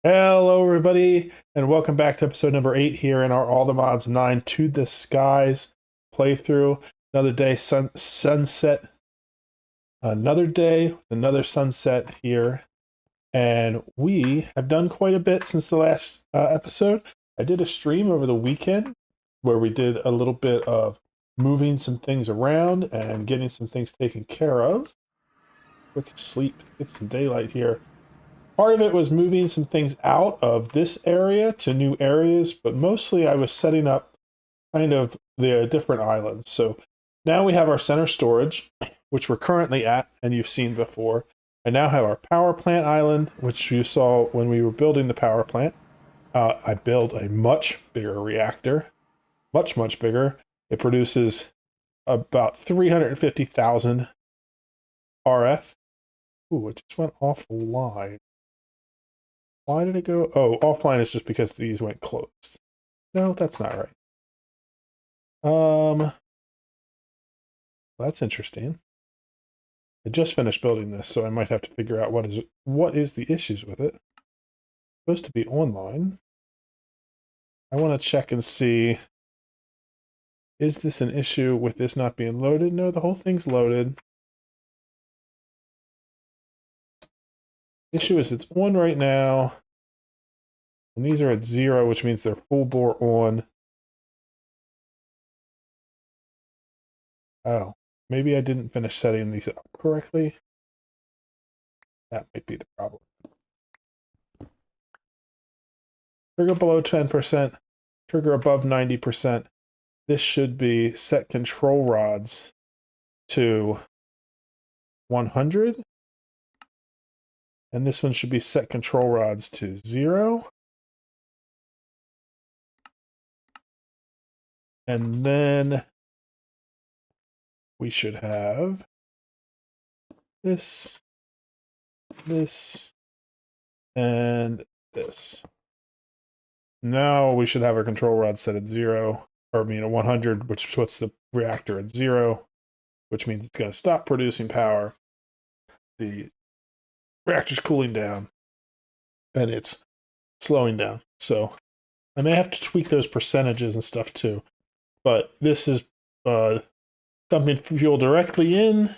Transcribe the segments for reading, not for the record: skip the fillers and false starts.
Hello, everybody, and welcome back to episode number 8 here in our All the Mods 9 to the Skies playthrough. Another day, sunset. Another day, another sunset here. And we have done quite a bit since the last episode. I did a stream over the weekend where we did a little bit of moving some things around and getting some things taken care of. Quick sleep, get some daylight here. Part of it was moving some things out of this area to new areas, but mostly I was setting up kind of the different islands. So now we have our center storage, which we're currently at, and you've seen before. I now have our power plant island, which you saw when we were building the power plant. I built a much bigger reactor, much bigger. It produces about 350,000 RF. Ooh, it just went offline. Why did it go? Oh, offline is just because these went closed. No, that's not right. That's interesting. I just finished building this, so I might have to figure out what is the issues with it. It's supposed to be online. I want to check and see, is this an issue with this not being loaded? No, the whole thing's loaded. Issue is it's on right now. And these are at 0, which means they're full bore on. Oh, maybe I didn't finish setting these up correctly. That might be the problem. Trigger below 10%, trigger above 90%. This should be set control rods to 100. And this one should be set control rods to 0. And then we should have this, and this. Now we should have our control rod set at 0, or at 100, which puts the reactor at 0, which means it's going to stop producing power. The reactor's cooling down, and it's slowing down. So I may have to tweak those percentages and stuff too. But this is dumping fuel directly in.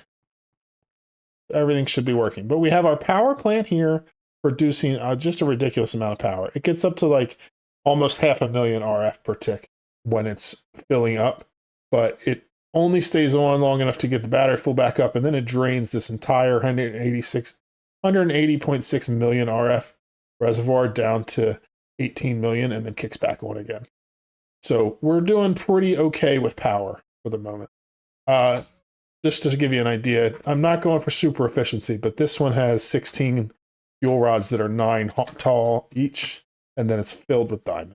Everything should be working. But we have our power plant here producing just a ridiculous amount of power. It gets up to like almost 500,000 RF per tick when it's filling up. But it only stays on long enough to get the battery full back up, and then it drains this entire 180.6 million RF reservoir down to 18 million and then kicks back on again. So we're doing pretty okay with power for the moment. Just to give you an idea, I'm not going for super efficiency, but this one has 16 fuel rods that are 9 tall each, and then it's filled with diamond.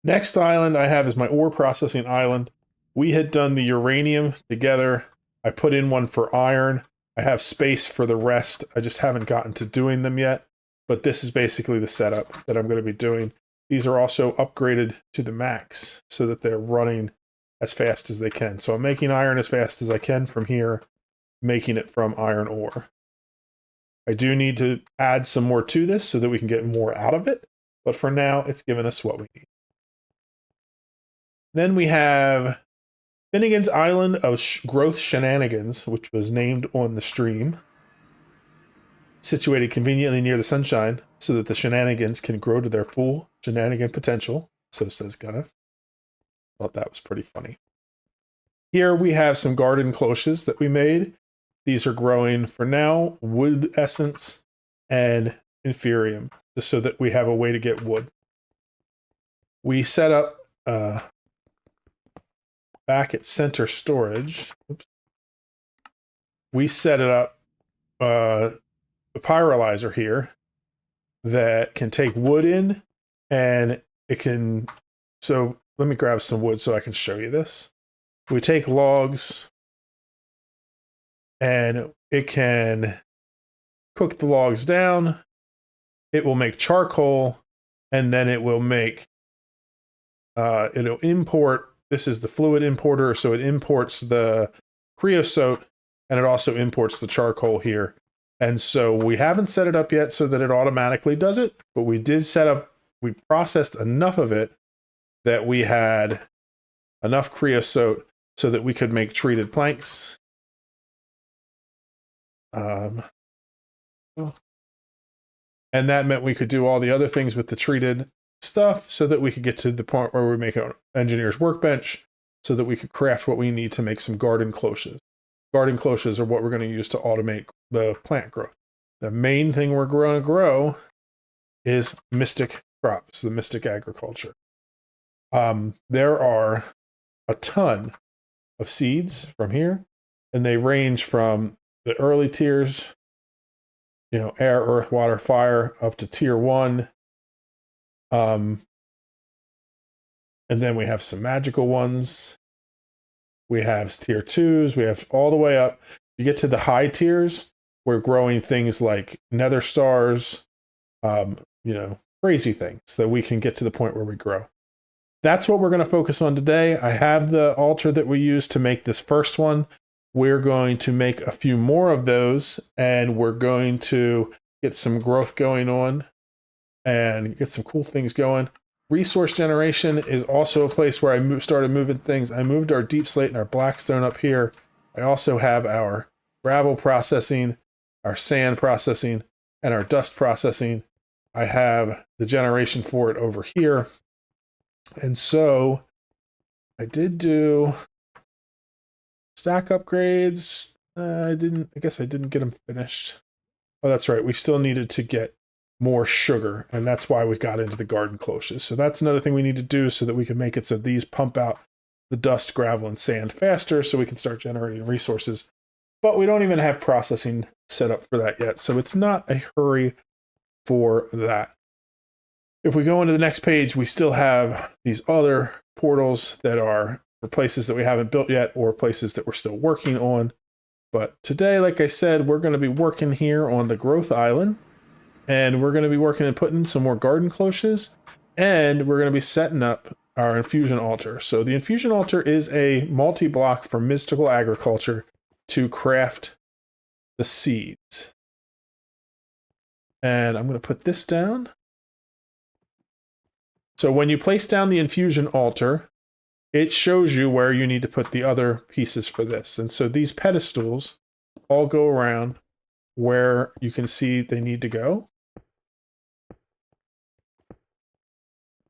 Next island I have is my ore processing island. We had done the uranium together. I put in one for iron. I have space for the rest. I just haven't gotten to doing them yet, but this is basically the setup that I'm going to be doing. These are also upgraded to the max so that they're running as fast as they can. So I'm making iron as fast as I can from here, making it from iron ore. I do need to add some more to this so that we can get more out of it, but for now, it's given us what we need. Then we have Finnegan's Island of Growth Shenanigans, which was named on the stream. Situated conveniently near the sunshine so that the shenanigans can grow to their full shenanigan potential, so says Gunneth. Thought that was pretty funny. Here we have some garden cloches that we made. These are growing, for now, wood essence and inferium, just so that we have a way to get wood. We set up back at center storage. Oops. We set it up a pyrolyzer here that can take wood in, and it can, so let me grab some wood so I can show you this. We take logs and it can cook the logs down. It will make charcoal, and then it will make it'll import, this is the fluid importer, so it imports the creosote and it also imports the charcoal here. And so we haven't set it up yet so that it automatically does it, but we did set up, we processed enough of it that we had enough creosote so that we could make treated planks. And that meant we could do all the other things with the treated stuff so that we could get to the point where we make an engineer's workbench so that we could craft what we need to make some garden cloches. Garden cloches are what we're going to use to automate the plant growth. The main thing we're going to grow is mystic crops, the mystic agriculture. There are a ton of seeds from here, and they range from the early tiers, air, earth, water, fire, up to tier 1. And then we have some magical ones. We have tier 2s. We have all the way up. You get to the high tiers, we're growing things like nether stars, crazy things that we can get to the point where we grow. That's what we're going to focus on today. I have the altar that we used to make this first one. We're going to make a few more of those, and we're going to get some growth going on and get some cool things going. Resource generation is also a place where I started moving things. I moved our deep slate and our blackstone up here. I also have our gravel processing, our sand processing, and our dust processing. I have the generation for it over here. And so I did do stack upgrades. I guess I didn't get them finished. Oh, that's right. We still needed to get more sugar, and that's why we got into the garden cloches. So that's another thing we need to do so that we can make it so these pump out the dust, gravel, and sand faster so we can start generating resources. But we don't even have processing set up for that yet, so it's not a hurry for that. If we go into the next page, we still have these other portals that are for places that we haven't built yet or places that we're still working on. But today, like I said, we're going to be working here on the growth island, and we're going to be working and putting in some more garden cloches, and we're going to be setting up our infusion altar. So the infusion altar is a multi-block for mystical agriculture to craft the seeds. And I'm going to put this down. So when you place down the infusion altar, it shows you where you need to put the other pieces for this. And so these pedestals all go around where you can see they need to go.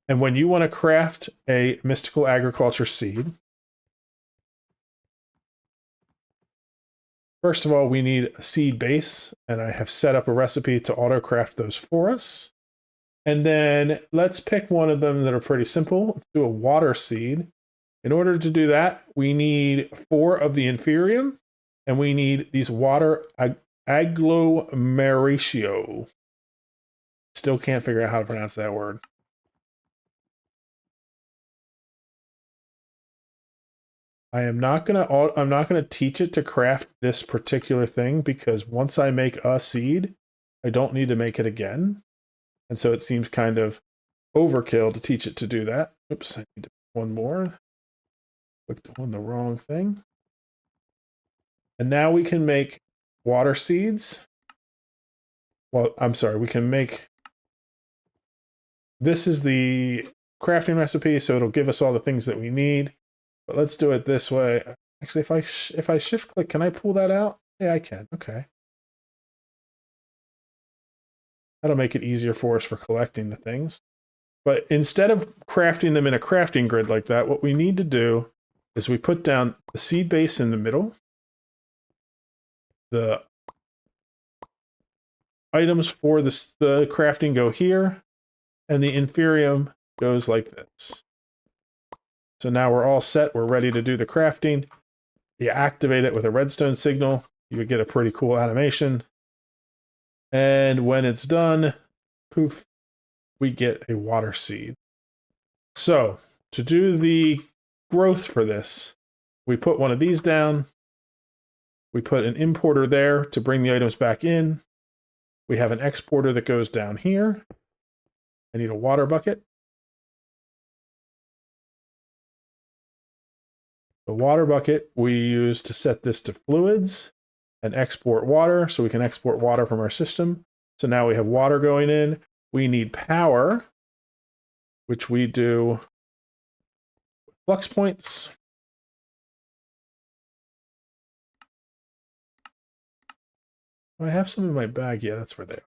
And when you want to craft a mystical agriculture seed, first of all, we need a seed base, and I have set up a recipe to auto-craft those for us. And then let's pick one of them that are pretty simple. Let's do a water seed. In order to do that, we need 4 of the inferium, and we need these water agglomeratio. Still can't figure out how to pronounce that word. I'm not gonna teach it to craft this particular thing because once I make a seed, I don't need to make it again. And so it seems kind of overkill to teach it to do that. Oops, I need to one more. Clicked on the wrong thing. And now we can make water seeds. Well, I'm sorry, we can make... This is the crafting recipe, so it'll give us all the things that we need. But let's do it this way. Actually, if I shift click, can I pull that out? Yeah, I can. Okay. That'll make it easier for us for collecting the things. But instead of crafting them in a crafting grid like that, what we need to do is we put down the seed base in the middle. The items for the crafting go here, and the inferium goes like this. So now we're all set. We're ready to do the crafting. You activate it with a redstone signal. You would get a pretty cool animation. And when it's done, poof, we get a water seed. So to do the growth for this, we put one of these down. We put an importer there to bring the items back in. We have an exporter that goes down here. I need a water bucket. The water bucket we use to set this to fluids. and export water, so we can export water from our system. So now we have water going in. We need power, which we do flux points. Do I have some in my bag? Yeah, that's where they are.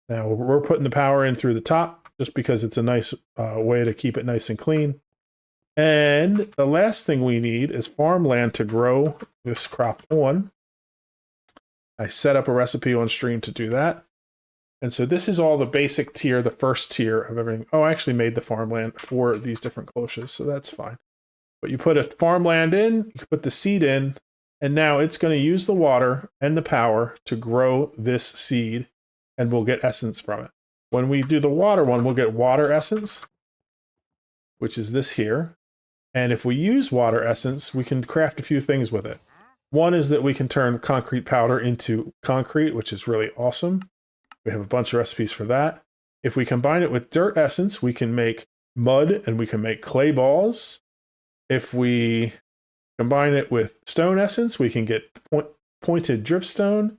Now we're putting the power in through the top just because it's a nice way to keep it nice and clean. And the last thing we need is farmland to grow this crop on. I set up a recipe on stream to do that. And so this is all the basic tier, the first tier of everything. Oh, I actually made the farmland for these different cloches, so that's fine. But you put a farmland in, you put the seed in, and now it's going to use the water and the power to grow this seed, and we'll get essence from it. When we do the water one, we'll get water essence, which is this here. And if we use water essence, we can craft a few things with it. One is that we can turn concrete powder into concrete, which is really awesome. We have a bunch of recipes for that. If we combine it with dirt essence, we can make mud and we can make clay balls. If we combine it with stone essence, we can get pointed dripstone.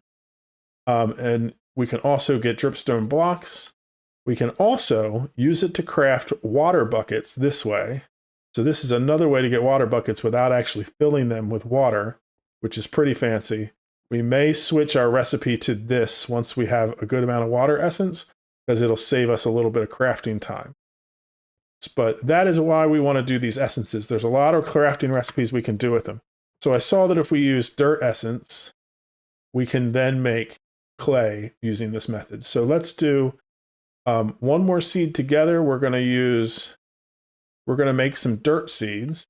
And we can also get dripstone blocks. We can also use it to craft water buckets this way. So this is another way to get water buckets without actually filling them with water, which is pretty fancy. We may switch our recipe to this once we have a good amount of water essence, because it'll save us a little bit of crafting time. But that is why we want to do these essences. There's a lot of crafting recipes we can do with them. So I saw that if we use dirt essence, we can then make clay using this method. So let's do one more seed together. We're going to make some dirt seeds.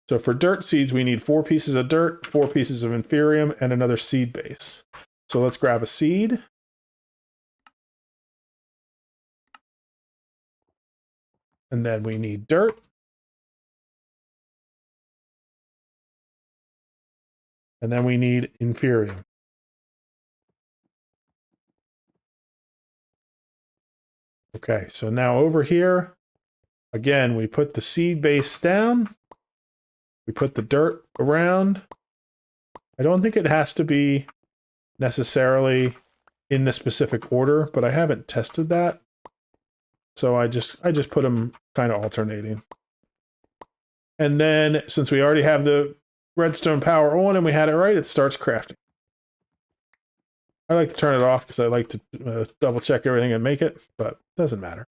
So for dirt seeds, we need 4 pieces of dirt, 4 pieces of inferium, and another seed base. So let's grab a seed. And then we need dirt. And then we need inferium. Okay, so now over here, again, we put the seed base down. We put the dirt around. I don't think it has to be necessarily in the specific order, but I haven't tested that. So I just put them kind of alternating. And then since we already have the redstone power on and we had it right, it starts crafting. I like to turn it off because I like to double check everything and make it, but it doesn't matter.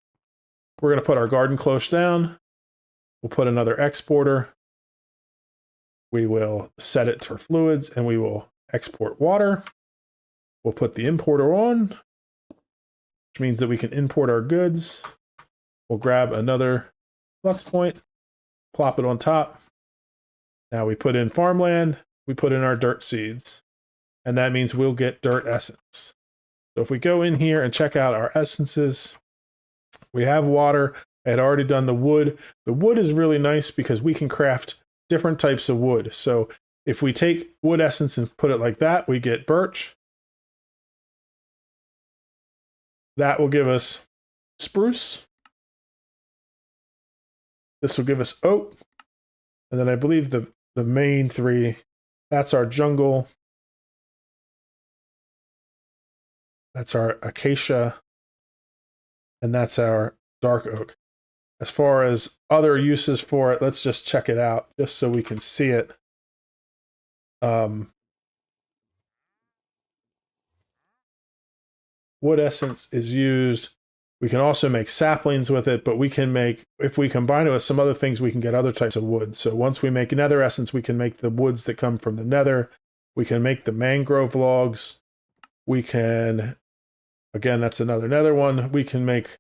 We're going to put our garden cloche down. We'll put another exporter. We will set it for fluids and we will export water. We'll put the importer on, which means that we can import our goods. We'll grab another flux point, plop it on top. Now we put in farmland, we put in our dirt seeds, and that means we'll get dirt essence. So if we go in here and check out our essences, we have water. I had already done the wood. The wood is really nice because we can craft different types of wood. So if we take wood essence and put it like that, we get birch. That will give us spruce. This will give us oak. And then I believe the main 3, that's our jungle. That's our acacia. And that's our dark oak. As far as other uses for it, let's just check it out just so we can see it. Wood essence is used. We can also make saplings with it, but we can make, if we combine it with some other things, we can get other types of wood. So once we make nether essence, we can make the woods that come from the nether. We can make the mangrove logs. We can, again, that's another nether one. We can make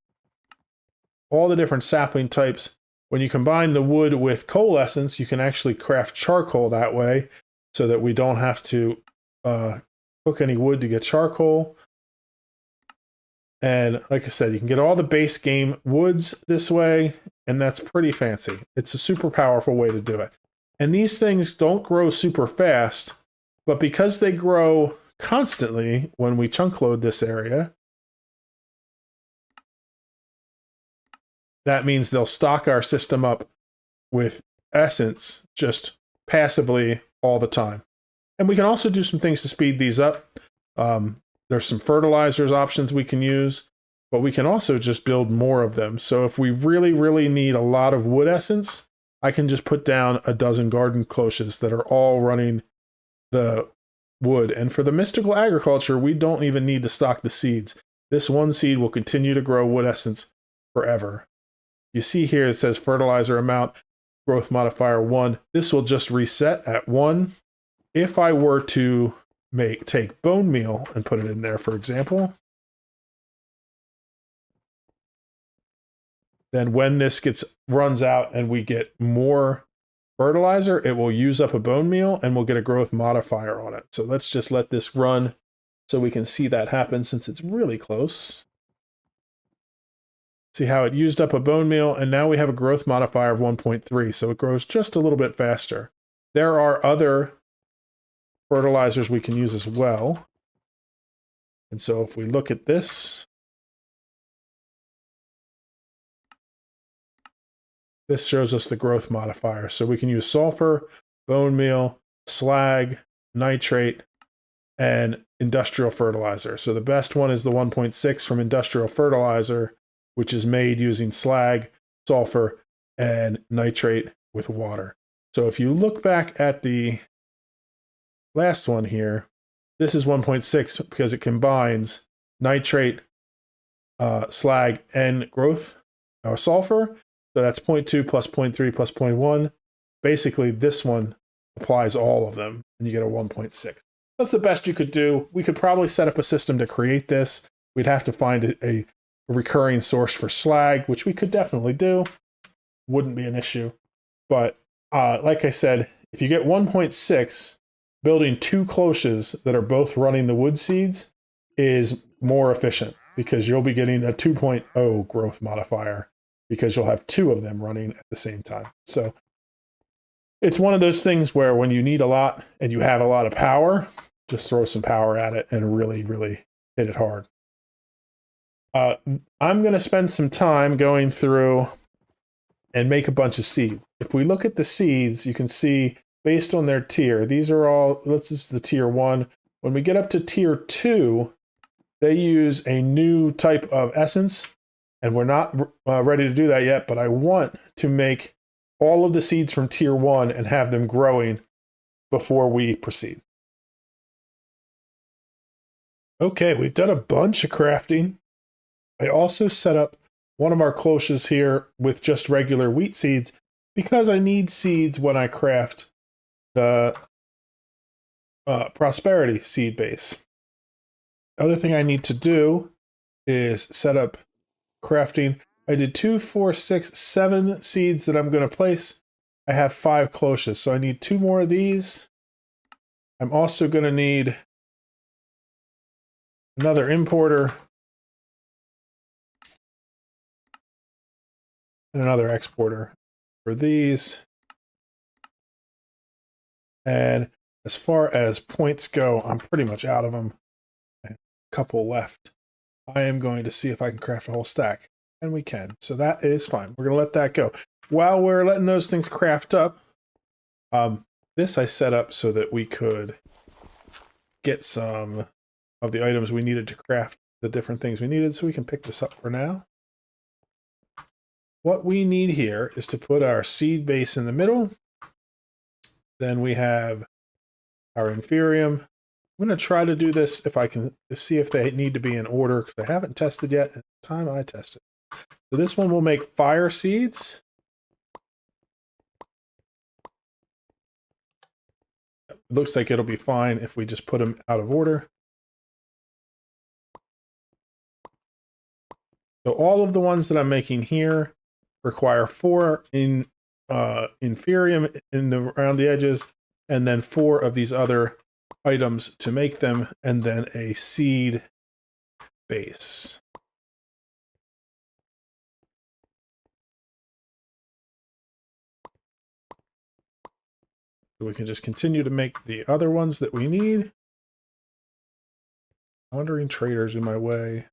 all the different sapling types. When you combine the wood with coal essence, you can actually craft charcoal that way so that we don't have to cook any wood to get charcoal. And like I said, you can get all the base game woods this way, and that's pretty fancy. It's a super powerful way to do it. And these things don't grow super fast, but because they grow constantly when we chunk load this area, that means they'll stock our system up with essence just passively all the time. And we can also do some things to speed these up. There's some fertilizers options we can use, but we can also just build more of them. So if we really, really need a lot of wood essence, I can just put down a dozen garden cloches that are all running the wood. And for the mystical agriculture, we don't even need to stock the seeds. This one seed will continue to grow wood essence forever. You see here it says fertilizer amount, growth modifier 1. This will just reset at 1. If I were to take bone meal and put it in there, for example, then when this runs out and we get more fertilizer, it will use up a bone meal and we'll get a growth modifier on it. So let's just let this run so we can see that happen since it's really close. See how it used up a bone meal, and now we have a growth modifier of 1.3, so it grows just a little bit faster. There are other fertilizers we can use as well. And so if we look at this, this shows us the growth modifier. So we can use sulfur, bone meal, slag, nitrate, and industrial fertilizer. So the best one is the 1.6 from industrial fertilizer, which is made using slag, sulfur, and nitrate with water. So if you look back at the last one here, this is 1.6 because it combines nitrate, slag, and growth or sulfur. So that's 0.2 plus 0.3 plus 0.1. Basically, this one applies all of them, and you get a 1.6. That's the best you could do. We could probably set up a system to create this. We'd have to find a recurring source for slag, which we could definitely do. Wouldn't be an issue. But like I said, if you get 1.6, building 2 cloches that are both running the wood seeds is more efficient because you'll be getting a 2.0 growth modifier because you'll have 2 of them running at the same time. So it's one of those things where when you need a lot and you have a lot of power, just throw some power at it and really, really hit it hard. I'm going to spend some time going through and make a bunch of seeds. If we look at the seeds, you can see based on their tier, these are all, this is the tier 1. When we get up to tier 2, they use a new type of essence, and we're not ready to do that yet, but I want to make all of the seeds from tier 1 and have them growing before we proceed. Okay, we've done a bunch of crafting. I also set up one of our cloches here with just regular wheat seeds because I need seeds when I craft the prosperity seed base. Other thing I need to do is set up crafting. I did 2, 4, 6, 7 seeds that I'm going to place. I have 5 cloches, so I need 2 more of these. I'm also going to need another importer and another exporter for these. And as far as points go, I'm pretty much out of them. A couple left. I am going to see if I can craft a whole stack. And we can. So that is fine. We're going to let that go. While we're letting those things craft up, this I set up so that we could get some of the items we needed to craft the different things we needed. So we can pick this up for now. What we need here is to put our seed base in the middle. Then we have our inferium. I'm going to try to do this if I can see if they need to be in order because I haven't tested yet at the time I tested. So this one will make fire seeds. It looks like it'll be fine if we just put them out of order. So all of the ones that I'm making here require 4 in inferium around the edges, and then 4 of these other items to make them, and then a seed base. So we can just continue to make the other ones that we need. Wandering traders in my way.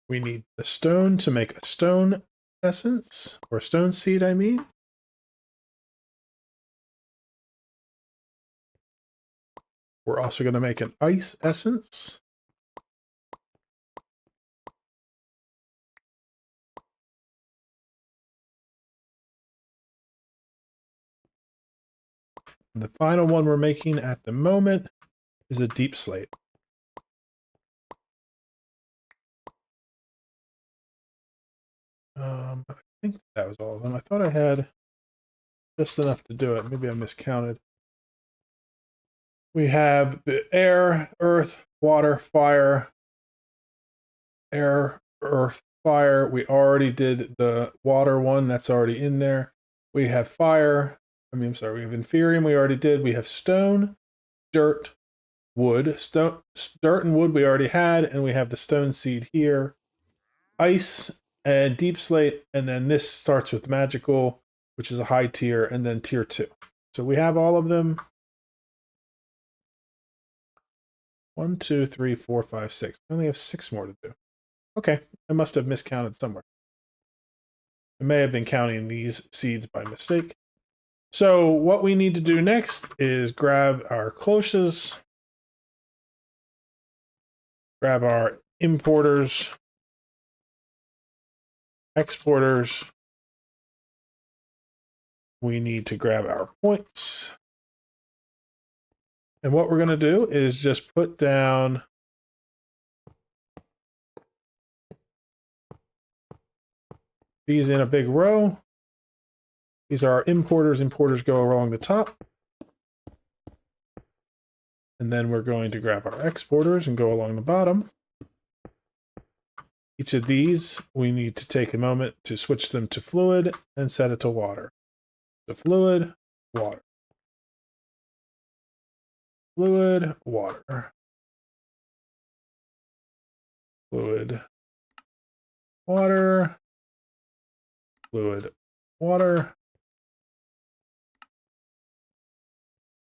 We need the stone to make a stone essence, or stone seed, I mean. We're also going to make an ice essence. And the final one we're making at the moment is a deep slate. I think that was all of them. I thought I had just enough to do it. Maybe I miscounted. We have the air, earth, water, fire. Air, earth, fire. We already did the water one. That's already in there. We have fire. I'm sorry. We have inferium. We already did. We have stone, dirt, wood. Dirt and wood we already had. And we have the stone seed here. Ice and deep slate. And then this starts with magical, which is a high tier. And then tier 2. So we have all of them. 1, 2, 3, 4, 5, 6. I only have 6 more to do. Okay, I must have miscounted somewhere. I may have been counting these seeds by mistake. So what we need to do next is grab our cloches, grab our importers, exporters. We need to grab our points. And what we're going to do is just put down these in a big row. These are our importers. Importers go along the top. And then we're going to grab our exporters and go along the bottom. Each of these, we need to take a moment to switch them to fluid and set it to water. So fluid, water. Fluid, water. Fluid, water. Fluid, water.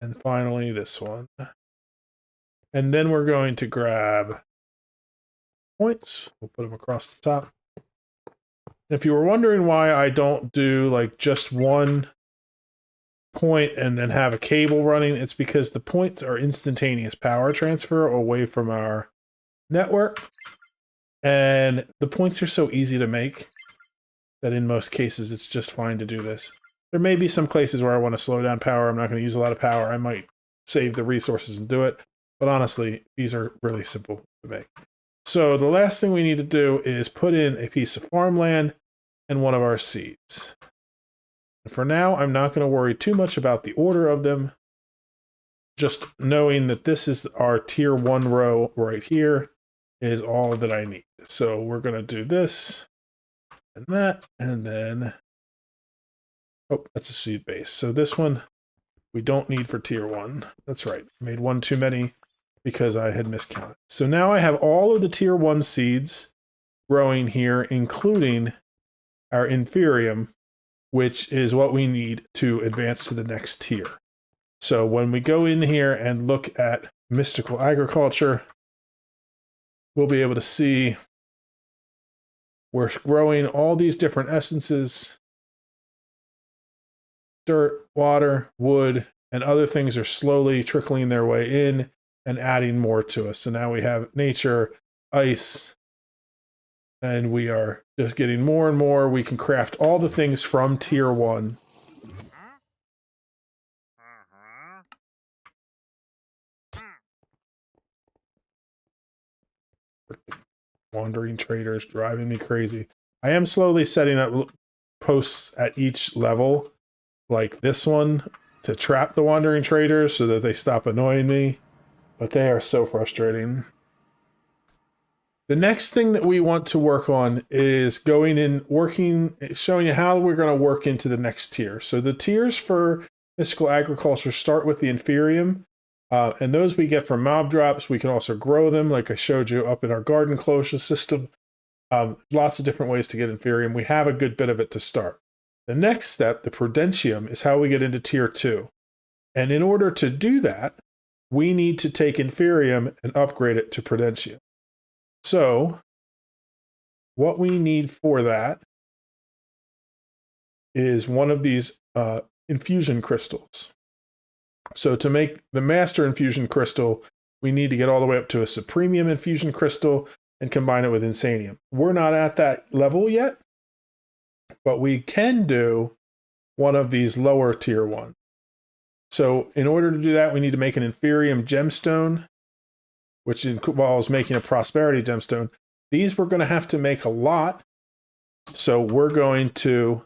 And finally this one. And then we're going to grab points. We'll put them across the top. If you were wondering why I don't do like just one point and then have a cable running, it's because the points are instantaneous power transfer away from our network. And the points are so easy to make that in most cases it's just fine to do this. There may be some places where I want to slow down power. I'm not going to use a lot of power. I might save the resources and do it. But honestly, these are really simple to make. So the last thing we need to do is put in a piece of farmland and one of our seeds. For now, I'm not going to worry too much about the order of them. Just knowing that this is our tier 1 row right here is all that I need. So we're going to do this and that, and then, oh, that's a seed base. So this one we don't need for tier 1. That's right. I made one too many because I had miscounted. So now I have all of the tier 1 seeds growing here, including our inferium, which is what we need to advance to the next tier. So when we go in here and look at mystical agriculture, we'll be able to see we're growing all these different essences. Dirt, water, wood, and other things are slowly trickling their way in and adding more to us. So now we have nature, ice, and we are just getting more and more. We can craft all the things from tier 1. Wandering traders driving me crazy. I am slowly setting up posts at each level, like this one, to trap the wandering traders so that they stop annoying me. But they are so frustrating. The next thing that we want to work on is going in, showing you how we're going to work into the next tier. So the tiers for mystical agriculture start with the inferium, and those we get from mob drops. We can also grow them, like I showed you up in our Garden Cloche system. Lots of different ways to get inferium. We have a good bit of it to start. The next step, the prudentium, is how we get into tier 2. And in order to do that, we need to take inferium and upgrade it to prudentium. So what we need for that is one of these infusion crystals. So to make the master infusion crystal, we need to get all the way up to a supremium infusion crystal and combine it with insanium. We're not at that level yet, but we can do one of these lower tier ones. So in order to do that, we need to make an inferium gemstone, which involves making a prosperity gemstone. These we're going to have to make a lot. So we're going to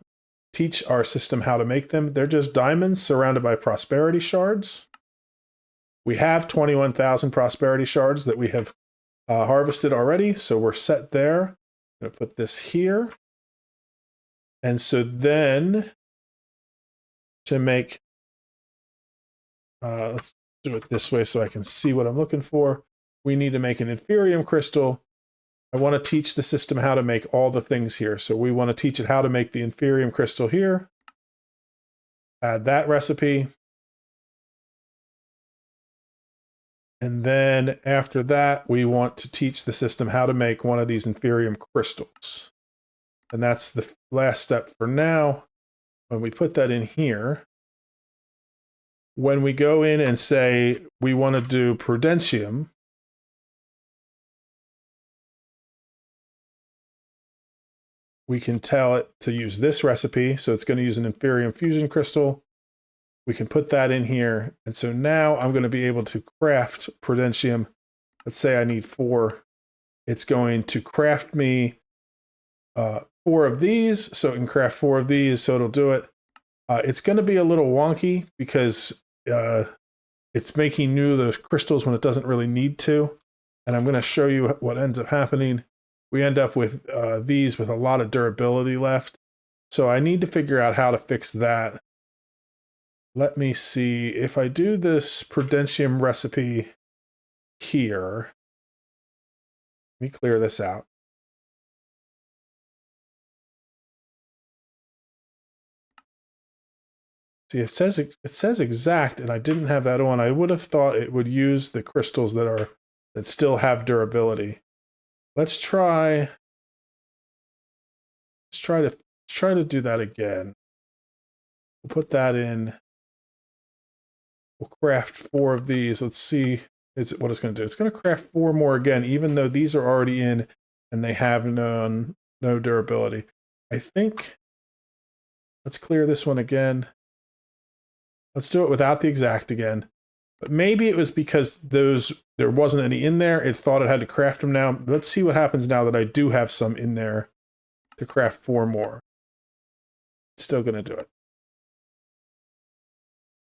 teach our system how to make them. They're just diamonds surrounded by prosperity shards. We have 21,000 prosperity shards that we have harvested already, so we're set there. I'm going to put this here. And so then to make, let's do it this way so I can see what I'm looking for. We need to make an inferium crystal. I want to teach the system how to make all the things here. So we want to teach it how to make the inferium crystal here. Add that recipe. And then after that, we want to teach the system how to make one of these inferium crystals. And that's the last step for now. When we put that in here, when we go in and say we want to do prudentium, we can tell it to use this recipe. So it's going to use an inferium fusion crystal. We can put that in here. And so now I'm going to be able to craft prudentium. Let's say I need 4. It's going to craft me 4 of these. So it can craft 4 of these. So it'll do it. It's going to be a little wonky because it's making new of those crystals when it doesn't really need to. And I'm going to show you what ends up happening. We end up with these with a lot of durability left. So I need to figure out how to fix that. Let me see if I do this prudentium recipe here. Let me clear this out. See, it says exact, and I didn't have that on. I would have thought it would use the crystals that still have durability. Let's try to do that again. We'll put that in. We'll craft 4 of these. Let's see what it's going to do. It's going to craft 4 more again, even though these are already in and they have no durability. I think, let's clear this one again. Let's do it without the exact again. But maybe it was because there wasn't any in there. It thought it had to craft them now. Let's see what happens now that I do have some in there to craft 4 more. It's still going to do it.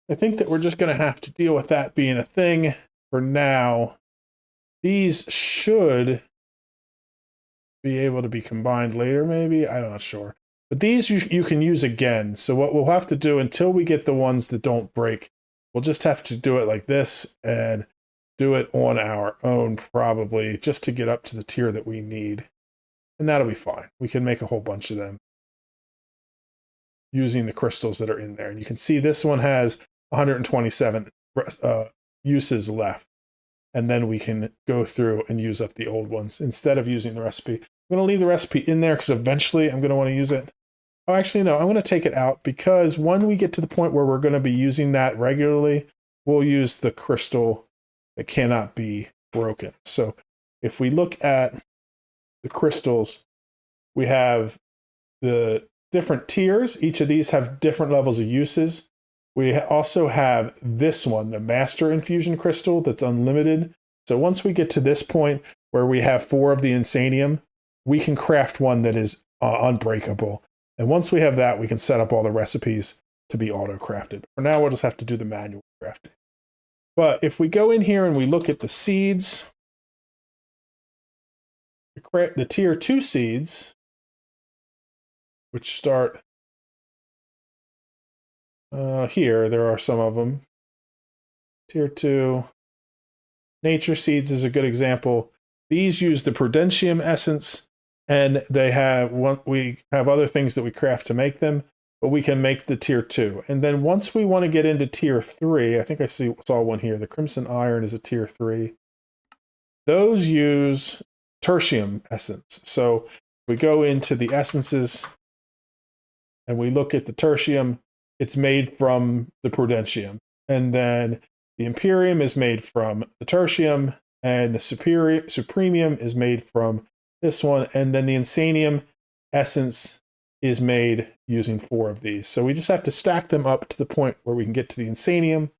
I think that we're just going to have to deal with that being a thing for now. These should be able to be combined later, maybe. I'm not sure. But these you can use again. So what we'll have to do until we get the ones that don't break, we'll just have to do it like this and do it on our own probably just to get up to the tier that we need. And that'll be fine. We can make a whole bunch of them using the crystals that are in there. And you can see this one has 127 uses left. And then we can go through and use up the old ones instead of using the recipe. I'm going to leave the recipe in there because eventually I'm going to want to use it. Oh, actually, no, I'm going to take it out because when we get to the point where we're going to be using that regularly, we'll use the crystal that cannot be broken. So if we look at the crystals, we have the different tiers. Each of these have different levels of uses. We also have this one, the Master Infusion Crystal, that's unlimited. So once we get to this point where we have 4 of the Insanium, we can craft one that is unbreakable. And once we have that, we can set up all the recipes to be auto-crafted. For now, we'll just have to do the manual crafting. But if we go in here and we look at the seeds, the tier 2 seeds, which start here, there are some of them. Tier 2. Nature seeds is a good example. These use the Prudentium essence, and we have other things that we craft to make them, but we can make the tier 2. And then once we want to get into tier 3, I think I saw one here. The Crimson Iron is a tier 3. Those use tertium essence. So We go into the essences and we look at the tertium. It's made from the prudentium. And then the imperium is made from the tertium, and the supremium is made from this one. And then the insanium essence is made using 4 of these. So we just have to stack them up to the point where we can get to the insanium,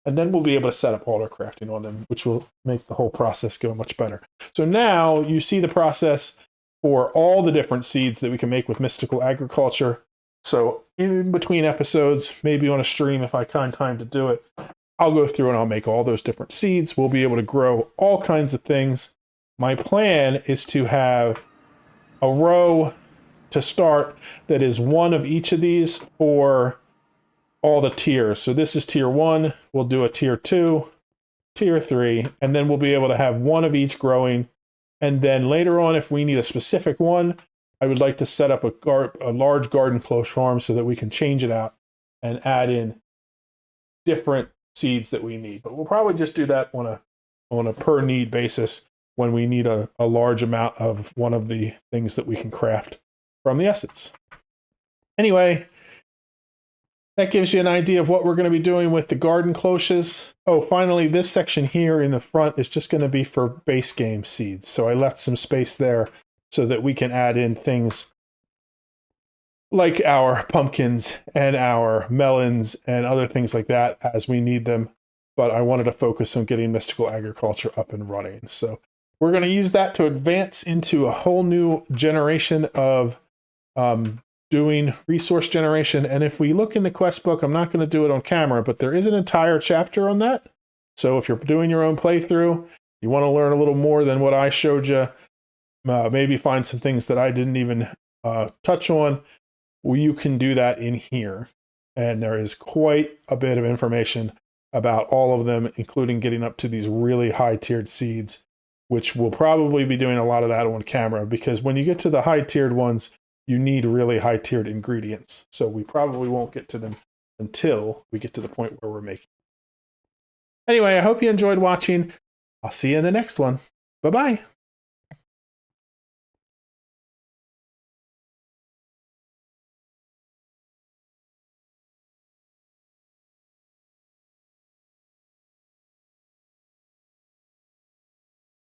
and then we'll be able to set up auto crafting on them, which will make the whole process go much better. So now you see the process for all the different seeds that we can make with mystical agriculture. So in between episodes, maybe on a stream if I find time to do it, I'll go through and I'll make all those different seeds. We'll be able to grow all kinds of things. My plan is to have a row to start that is one of each of these for all the tiers. So this is tier 1. We'll do a tier 2, tier 3, and then we'll be able to have one of each growing. And then later on, if we need a specific one, I would like to set up a large Garden Cloche farm so that we can change it out and add in different seeds that we need. But we'll probably just do that on a per need basis when we need a large amount of one of the things that we can craft from the essence. Anyway, that gives you an idea of what we're going to be doing with the Garden Cloches. Oh, finally, this section here in the front is just going to be for base game seeds. So I left some space there so that we can add in things like our pumpkins and our melons and other things like that as we need them. But I wanted to focus on getting mystical agriculture up and running. So we're going to use that to advance into a whole new generation of doing resource generation. And if we look in the quest book, I'm not going to do it on camera, but there is an entire chapter on that. So if you're doing your own playthrough, you want to learn a little more than what I showed you, maybe find some things that I didn't even touch on, well, you can do that in here. And there is quite a bit of information about all of them, including getting up to these really high-tiered seeds, which we'll probably be doing a lot of that on camera, because when you get to the high-tiered ones, you need really high-tiered ingredients. So we probably won't get to them until we get to the point where we're making. Anyway, I hope you enjoyed watching. I'll see you in the next one. Bye-bye.